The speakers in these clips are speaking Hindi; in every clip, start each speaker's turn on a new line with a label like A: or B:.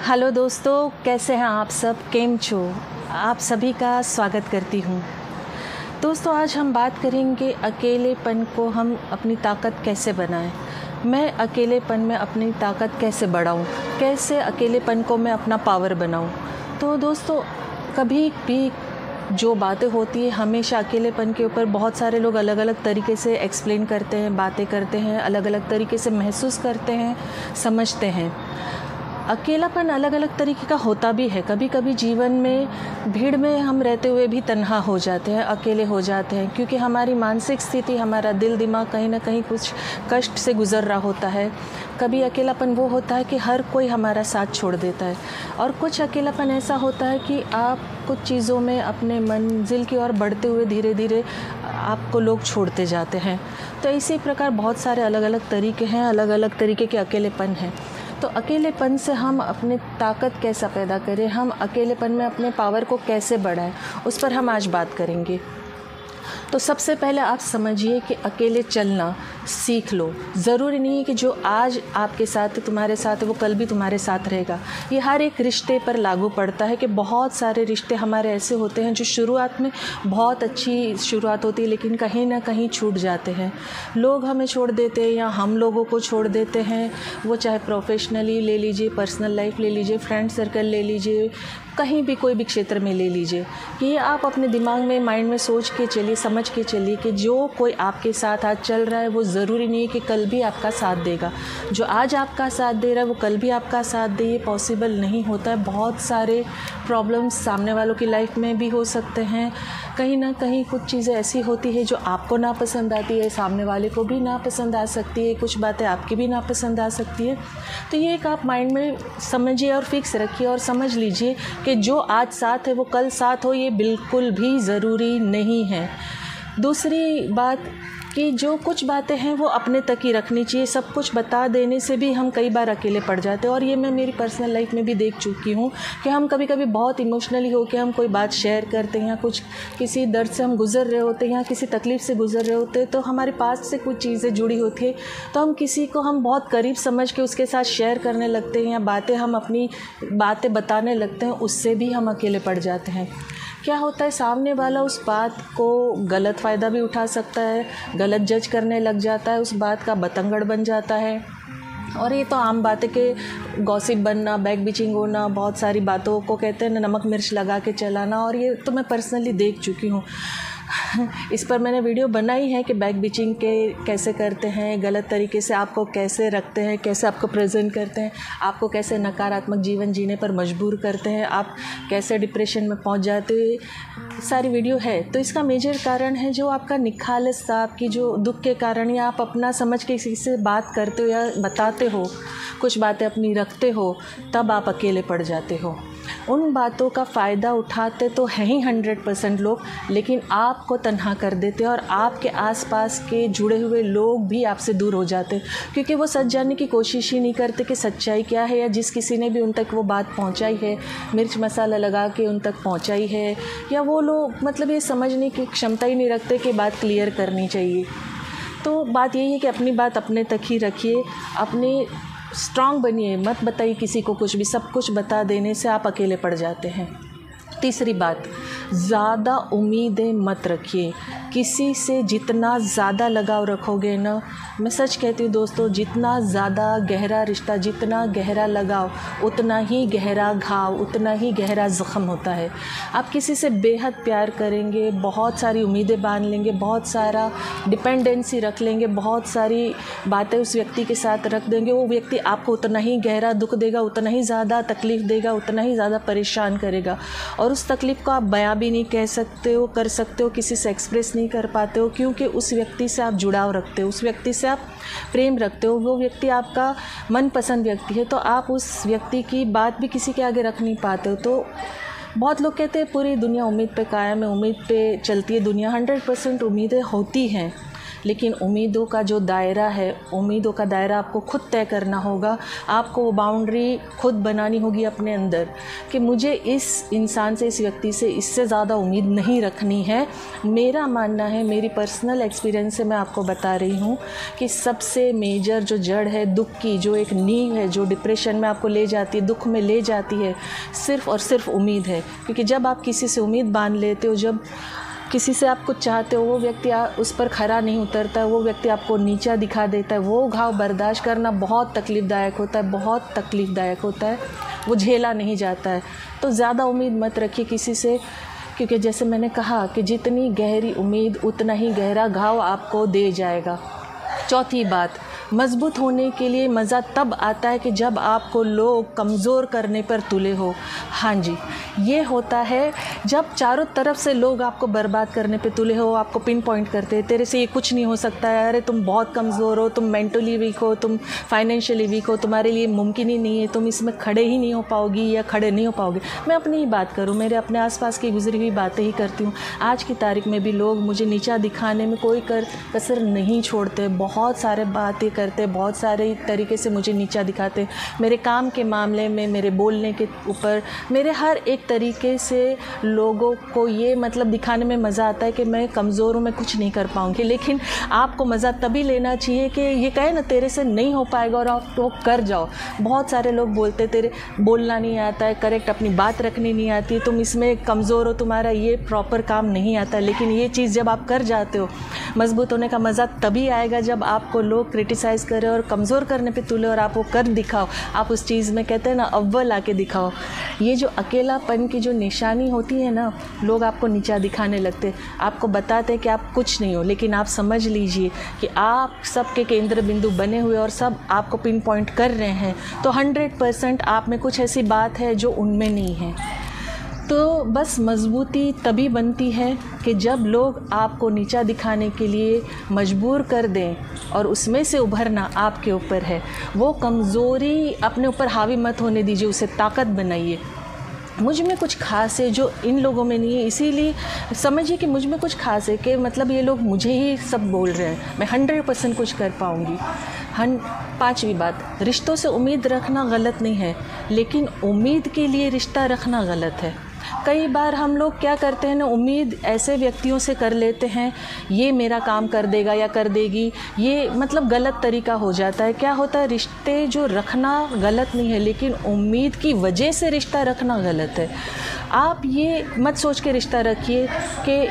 A: हेलो दोस्तों, कैसे हैं आप सब? केम छो? आप सभी का स्वागत करती हूँ। दोस्तों, आज हम बात करेंगे अकेलेपन को हम अपनी ताकत कैसे बनाएं। मैं अकेलेपन में अपनी ताकत कैसे बढ़ाऊं, कैसे अकेलेपन को मैं अपना पावर बनाऊं। तो दोस्तों, कभी भी जो बातें होती है, हमेशा अकेलेपन के ऊपर बहुत सारे लोग अलग अलग तरीके से एक्सप्लेन करते हैं, बातें करते हैं, अलग अलग तरीके से महसूस करते हैं, समझते हैं। अकेलापन अलग अलग तरीके का होता भी है। कभी कभी जीवन में भीड़ में हम रहते हुए भी तन्हा हो जाते हैं, अकेले हो जाते हैं, क्योंकि हमारी मानसिक स्थिति, हमारा दिल दिमाग कहीं ना कहीं कुछ कष्ट से गुज़र रहा होता है। कभी अकेलापन वो होता है कि हर कोई हमारा साथ छोड़ देता है, और कुछ अकेलापन ऐसा होता है कि आप कुछ चीज़ों में अपने मंजिल की ओर बढ़ते हुए धीरे धीरे आपको लोग छोड़ते जाते हैं। तो इसी प्रकार बहुत सारे अलग अलग तरीके हैं, अलग अलग तरीके के अकेलेपन हैं। तो अकेलेपन से हम अपने ताकत कैसा पैदा करें, हम अकेलेपन में अपने पावर को कैसे बढ़ाएं, उस पर हम आज बात करेंगे। तो सबसे पहले आप समझिए कि अकेले चलना सीख लो। ज़रूरी नहीं है कि जो आज आपके साथ है, तुम्हारे साथ है, वो कल भी तुम्हारे साथ रहेगा। ये हर एक रिश्ते पर लागू पड़ता है कि बहुत सारे रिश्ते हमारे ऐसे होते हैं जो शुरुआत में बहुत अच्छी शुरुआत होती है, लेकिन कहीं ना कहीं छूट जाते हैं। लोग हमें छोड़ देते हैं या हम लोगों को छोड़ देते हैं। वो चाहे प्रोफेशनली ले लीजिए, पर्सनल लाइफ ले लीजिए, फ्रेंड सर्कल ले लीजिए, कहीं भी कोई भी क्षेत्र में ले लीजिए। ये आप अपने दिमाग में, माइंड में सोच के चलिए, समझ के चलिए कि जो कोई आपके साथ आज चल रहा है वो ज़रूरी नहीं है कि कल भी आपका साथ देगा। जो आज आपका साथ दे रहा है वो कल भी आपका साथ दे, ये पॉसिबल नहीं होता है। बहुत सारे प्रॉब्लम्स सामने वालों की लाइफ में भी हो सकते हैं। कहीं ना कहीं कुछ चीज़ें ऐसी होती है जो आपको ना पसंद आती है, सामने वाले को भी ना पसंद आ सकती है, कुछ बातें आपकी भी ना पसंद आ सकती है। तो ये एक आप माइंड में समझिए और फिक्स रखिए और समझ लीजिए कि जो आज साथ है वो कल साथ हो, ये बिल्कुल भी ज़रूरी नहीं है। दूसरी बात कि जो कुछ बातें हैं वो अपने तक ही रखनी चाहिए। सब कुछ बता देने से भी हम कई बार अकेले पड़ जाते हैं, और ये मैं मेरी पर्सनल लाइफ में भी देख चुकी हूँ कि हम कभी कभी बहुत इमोशनली होकर हम कोई बात शेयर करते हैं, या कुछ किसी दर्द से हम गुज़र रहे होते हैं या किसी तकलीफ़ से गुज़र रहे होते हैं, तो हमारे पास से कुछ चीज़ें जुड़ी होती है, तो हम किसी को हम बहुत करीब समझ के उसके साथ शेयर करने लगते हैं, या बातें हम अपनी बातें बताने लगते हैं, उससे भी हम अकेले पड़ जाते हैं। क्या होता है, सामने वाला उस बात को गलत फ़ायदा भी उठा सकता है, गलत जज करने लग जाता है, उस बात का बतंगड़ बन जाता है। और ये तो आम बात है कि गॉसिप बनना, बैक बिचिंग होना, बहुत सारी बातों को कहते हैं नमक मिर्च लगा के चलाना, और ये तो मैं पर्सनली देख चुकी हूँ। इस पर मैंने वीडियो बनाई है कि बैक बिचिंग के कैसे करते हैं, गलत तरीके से आपको कैसे रखते हैं, कैसे आपको प्रेजेंट करते हैं, आपको कैसे नकारात्मक जीवन जीने पर मजबूर करते हैं, आप कैसे डिप्रेशन में पहुंच जाते हैं, सारी वीडियो है। तो इसका मेजर कारण है जो आपका निखालसता, आपकी जो दुख के कारण, या आप अपना समझ के किसी से बात करते हो या बताते हो, कुछ बातें अपनी रखते हो, तब आप अकेले पड़ जाते हो। उन बातों का फ़ायदा उठाते तो हैं ही 100% लोग, लेकिन आपको तन्हा कर देते और आपके आसपास के जुड़े हुए लोग भी आपसे दूर हो जाते, क्योंकि वो सच जानने की कोशिश ही नहीं करते कि सच्चाई क्या है, या जिस किसी ने भी उन तक वो बात पहुंचाई है, मिर्च मसाला लगा के उन तक पहुंचाई है, या वो लोग मतलब ये समझने की क्षमता ही नहीं रखते कि बात क्लियर करनी चाहिए। तो बात यही है कि अपनी बात अपने तक ही रखिए, अपने स्ट्रांग बनिए, मत बताइए किसी को कुछ भी। सब कुछ बता देने से आप अकेले पड़ जाते हैं। तीसरी बात, ज़्यादा उम्मीदें मत रखिए। किसी से जितना ज़्यादा लगाव रखोगे ना, मैं सच कहती हूँ दोस्तों, जितना ज़्यादा गहरा रिश्ता, जितना गहरा लगाव, उतना ही गहरा घाव, उतना ही गहरा ज़ख्म होता है। आप किसी से बेहद प्यार करेंगे, बहुत सारी उम्मीदें बांध लेंगे, बहुत सारा डिपेंडेंसी रख लेंगे, बहुत सारी बातें उस व्यक्ति के साथ रख देंगे, वो व्यक्ति आपको उतना ही गहरा दुख देगा, उतना ही ज़्यादा तकलीफ़ देगा, उतना ही ज़्यादा परेशान करेगा, और उस तकलीफ़ को आप बयां भी नहीं कर सकते हो, किसी से एक्सप्रेस नहीं कर पाते हो, क्योंकि उस व्यक्ति से आप जुड़ाव रखते हो, उस व्यक्ति से आप प्रेम रखते हो, वो व्यक्ति आपका मनपसंद व्यक्ति है, तो आप उस व्यक्ति की बात भी किसी के आगे रख नहीं पाते हो। तो बहुत लोग कहते हैं पूरी दुनिया उम्मीद पे कायम है, उम्मीद पे चलती है दुनिया। 100% उम्मीदें होती हैं, लेकिन उम्मीदों का जो दायरा है, उम्मीदों का दायरा आपको खुद तय करना होगा। आपको वो बाउंड्री खुद बनानी होगी अपने अंदर कि मुझे इस इंसान से, इस व्यक्ति से इससे ज़्यादा उम्मीद नहीं रखनी है। मेरा मानना है, मेरी पर्सनल एक्सपीरियंस से मैं आपको बता रही हूँ कि सबसे मेजर जो जड़ है दुख की, जो एक नींव है, जो डिप्रेशन में आपको ले जाती है, दुख में ले जाती है, सिर्फ़ और सिर्फ उम्मीद है। क्योंकि जब आप किसी से उम्मीद बांध लेते हो, जब किसी से आप कुछ चाहते हो, वो व्यक्ति उस पर खरा नहीं उतरता, वो व्यक्ति आपको नीचा दिखा देता है, वो घाव बर्दाश्त करना बहुत तकलीफ़दायक होता है, बहुत तकलीफ़दायक होता है, वो झेला नहीं जाता है। तो ज़्यादा उम्मीद मत रखिए किसी से, क्योंकि जैसे मैंने कहा कि जितनी गहरी उम्मीद उतना ही गहरा घाव आपको दे जाएगा। चौथी बात, मजबूत होने के लिए मज़ा तब आता है कि जब आपको लोग कमज़ोर करने पर तुले हो। हाँ जी, ये होता है जब चारों तरफ से लोग आपको बर्बाद करने पे तुले हो, आपको पिन पॉइंट करते हैं, तेरे से ये कुछ नहीं हो सकता है, अरे तुम बहुत कमज़ोर हो, तुम मेंटली वीक हो, तुम फाइनेंशियली वीक हो, तुम्हारे लिए मुमकिन ही नहीं है, तुम इसमें खड़े ही नहीं हो पाओगी या खड़े नहीं हो पाओगे। मैं अपनी ही बात करूँ, मेरे अपने आसपास की गुजरी हुई बातें ही करती हूँ। आज की तारीख में भी लोग मुझे नीचा दिखाने में कोई कसर नहीं छोड़ते, बहुत सारे बातें करते, बहुत सारे तरीके से मुझे नीचा दिखाते। मेरे काम के मामले में, मेरे बोलने के ऊपर, मेरे हर एक तरीके से लोगों को ये मतलब दिखाने में मज़ा आता है कि मैं कमज़ोर हूँ, मैं कुछ नहीं कर पाऊँगी। लेकिन आपको मज़ा तभी लेना चाहिए कि ये कहे ना तेरे से नहीं हो पाएगा और आप तो कर जाओ। बहुत सारे लोग बोलते तेरे बोलना नहीं आता है, करेक्ट अपनी बात रखनी नहीं आती है, तुम इसमें कमज़ोर हो, तुम्हारा ये प्रॉपर काम नहीं आता है। लेकिन ये चीज़ जब आप कर जाते हो, मजबूत होने का मज़ा तभी आएगा जब आपको लोग क्रिटिसाइज़ करें और कमज़ोर करने पे तुले और आप वो कर दिखाओ। आप उस चीज़ में कहते हैं ना अव्वल आके दिखाओ। ये जो अकेलापन की जो निशानी होती है ना, लोग आपको नीचा दिखाने लगते, आपको बताते हैं कि आप कुछ नहीं हो, लेकिन आप समझ लीजिए कि आप सबके केंद्र बिंदु बने हुए और सब आपको पिन पॉइंट कर रहे हैं, तो 100% आप में कुछ ऐसी बात है जो उनमें नहीं है। तो बस मजबूती तभी बनती है कि जब लोग आपको नीचा दिखाने के लिए मजबूर कर दें और उसमें से उभरना आपके ऊपर है। वो कमज़ोरी अपने ऊपर हावी मत होने दीजिए, उसे ताकत बनाइए। मुझ में कुछ खास है जो इन लोगों में नहीं है, इसीलिए समझिए कि मुझ में कुछ खास है कि मतलब ये लोग मुझे ही सब बोल रहे हैं, मैं 100% कुछ कर पाऊँगी। पांचवी बात, रिश्तों से उम्मीद रखना गलत नहीं है, लेकिन उम्मीद के लिए रिश्ता रखना गलत है। कई बार हम लोग क्या करते हैं ना, उम्मीद ऐसे व्यक्तियों से कर लेते हैं, ये मेरा काम कर देगा या कर देगी, ये मतलब गलत तरीका हो जाता है। क्या होता है, रिश्ते जो रखना गलत नहीं है, लेकिन उम्मीद की वजह से रिश्ता रखना गलत है। आप ये मत सोच के रिश्ता रखिए कि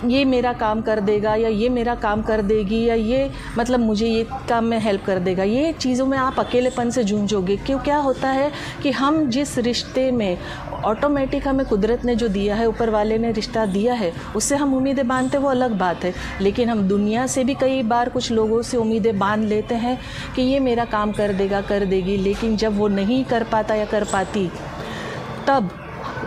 A: ये मेरा काम कर देगा या ये मेरा काम कर देगी या ये मतलब मुझे ये काम में हेल्प कर देगा। ये चीज़ों में आप अकेलेपन से जूझोगे। क्यों, क्या होता है कि हम जिस रिश्ते में ऑटोमेटिक हमें कुदरत ने जो दिया है, ऊपर वाले ने रिश्ता दिया है, उससे हम उम्मीदें बांधते, वो अलग बात है। लेकिन हम दुनिया से भी कई बार कुछ लोगों से उम्मीदें बांध लेते हैं कि ये मेरा काम कर देगा, कर देगी, लेकिन जब वो नहीं कर पाता या कर पाती, तब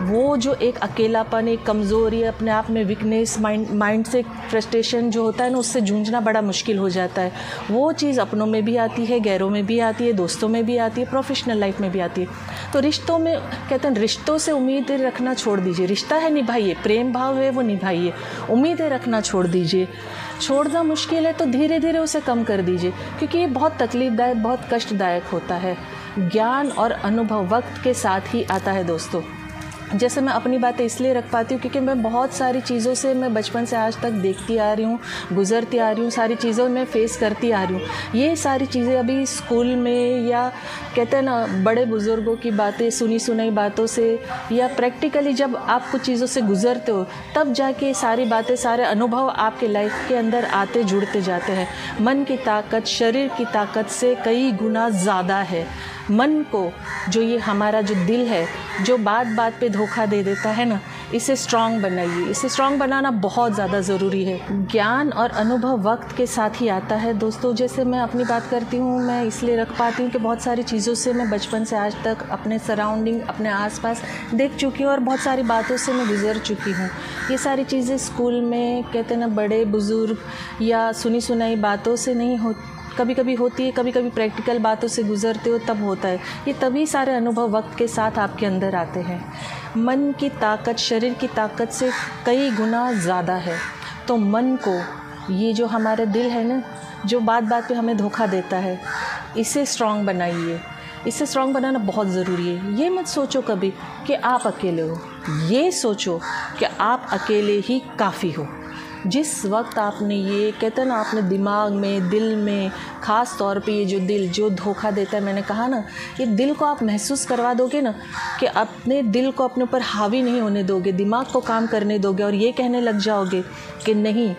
A: वो जो एक अकेलापन, एक कमज़ोरी, अपने आप में वीकनेस, माइंड से फ्रस्ट्रेशन जो होता है ना, उससे जूझना बड़ा मुश्किल हो जाता है। वो चीज़ अपनों में भी आती है, गैरों में भी आती है, दोस्तों में भी आती है, प्रोफेशनल लाइफ में भी आती है। तो रिश्तों में कहते हैं, रिश्तों से उम्मीदें रखना छोड़ दीजिए। रिश्ता है, निभाइए, प्रेम भाव है वो निभाइए, उम्मीदें रखना छोड़ दीजिए। छोड़ना मुश्किल है तो धीरे धीरे उसे कम कर दीजिए, क्योंकि ये बहुत तकलीफ़दायक, बहुत कष्टदायक होता है। ज्ञान और अनुभव वक्त के साथ ही आता है दोस्तों। जैसे मैं अपनी बातें इसलिए रख पाती हूँ क्योंकि मैं बहुत सारी चीज़ों से मैं बचपन से आज तक देखती आ रही हूँ, गुज़रती आ रही हूँ, सारी चीज़ों में फ़ेस करती आ रही हूँ। ये सारी चीज़ें अभी स्कूल में या कहते हैं ना, बड़े बुज़ुर्गों की बातें, सुनी सुनाई बातों से या प्रैक्टिकली जब आप कुछ चीज़ों से गुज़रते हो, तब जाके सारी बातें, सारे अनुभव आपके लाइफ के अंदर आते जुड़ते जाते हैं। मन की ताकत शरीर की ताकत से कई गुना ज़्यादा है। मन को, जो ये हमारा जो दिल है, जो बात बात पे धोखा दे देता है ना, इसे स्ट्रॉन्ग बनाइए। इसे स्ट्रॉन्ग बनाना बहुत ज़्यादा ज़रूरी है। ज्ञान और अनुभव वक्त के साथ ही आता है दोस्तों। जैसे मैं अपनी बात करती हूँ, मैं इसलिए रख पाती हूँ कि बहुत सारी चीज़ों से मैं बचपन से आज तक अपने सराउंडिंग, अपने आसपास देख चुकी हूँ और बहुत सारी बातों से मैं गुज़र चुकी हूँ। ये सारी चीज़ें स्कूल में कहते हैं ना, बड़े बुज़ुर्ग या सुनी सुनाई बातों से नहीं होती, कभी कभी होती है, कभी कभी प्रैक्टिकल बातों से गुज़रते हो तब होता है। ये तभी सारे अनुभव वक्त के साथ आपके अंदर आते हैं। मन की ताकत शरीर की ताकत से कई गुना ज़्यादा है, तो मन को ये जो हमारा दिल है ना, जो बात बात पे हमें धोखा देता है, इसे स्ट्रॉन्ग बनाइए। इसे स्ट्रॉन्ग बनाना बहुत ज़रूरी है। ये मत सोचो कभी कि आप अकेले हो, ये सोचो कि आप अकेले ही काफ़ी हो। जिस वक्त आपने ये कहते हैं ना, आपने दिमाग में, दिल में, ख़ास तौर पे ये जो दिल जो धोखा देता है, मैंने कहा ना, ये दिल को आप महसूस करवा दोगे ना कि अपने दिल को अपने ऊपर हावी नहीं होने दोगे, दिमाग को काम करने दोगे और ये कहने लग जाओगे कि नहीं,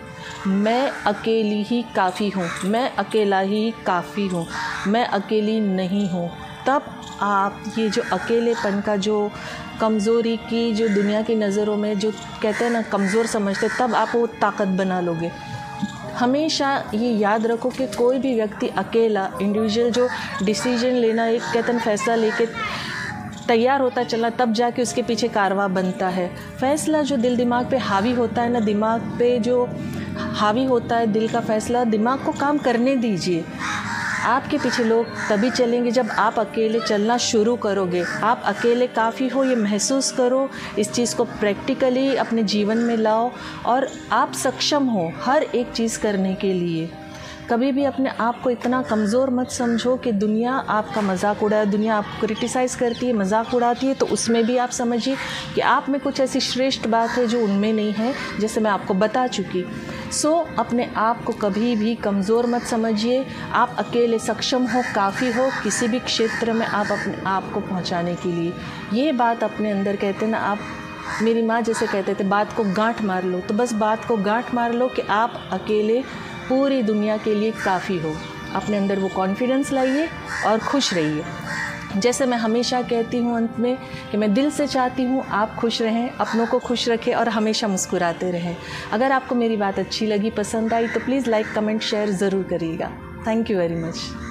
A: मैं अकेली ही काफ़ी हूँ, मैं अकेला ही काफ़ी हूँ, मैं अकेली नहीं हूँ, तब आप ये जो अकेलेपन का जो कमज़ोरी की जो दुनिया की नज़रों में जो कहते हैं ना कमज़ोर समझते, तब आप वो ताकत बना लोगे। हमेशा ये याद रखो कि कोई भी व्यक्ति अकेला इंडिविजुअल जो डिसीजन लेना, एक कहते हैं फैसला लेके तैयार होता चला, तब जाके उसके पीछे कारवा बनता है। फैसला जो दिल दिमाग पे हावी होता है ना, दिमाग पे जो हावी होता है दिल का फैसला, दिमाग को काम करने दीजिए। आपके पीछे लोग तभी चलेंगे जब आप अकेले चलना शुरू करोगे। आप अकेले काफ़ी हो ये महसूस करो, इस चीज़ को प्रैक्टिकली अपने जीवन में लाओ और आप सक्षम हो हर एक चीज़ करने के लिए। कभी भी अपने आप को इतना कमज़ोर मत समझो कि दुनिया आपका मजाक उड़ाए, दुनिया आपको क्रिटिसाइज़ करती है, मजाक उड़ाती है, तो उसमें भी आप समझिए कि आप में कुछ ऐसी श्रेष्ठ बात है जो उनमें नहीं है, जैसे मैं आपको बता चुकी। सो अपने आप को कभी भी कमज़ोर मत समझिए। आप अकेले सक्षम हो, काफ़ी हो किसी भी क्षेत्र में आप अपने आप को पहुंचाने के लिए। ये बात अपने अंदर कहते हैं ना, आप मेरी माँ जैसे कहते थे, बात को गांठ मार लो, तो बस बात को गांठ मार लो कि आप अकेले पूरी दुनिया के लिए काफ़ी हो। अपने अंदर वो कॉन्फिडेंस लाइए और खुश रहिए। जैसे मैं हमेशा कहती हूँ अंत में कि मैं दिल से चाहती हूँ आप खुश रहें, अपनों को खुश रखें और हमेशा मुस्कुराते रहें। अगर आपको मेरी बात अच्छी लगी, पसंद आई, तो प्लीज़ लाइक, कमेंट, शेयर ज़रूर करिएगा। Thank you very much.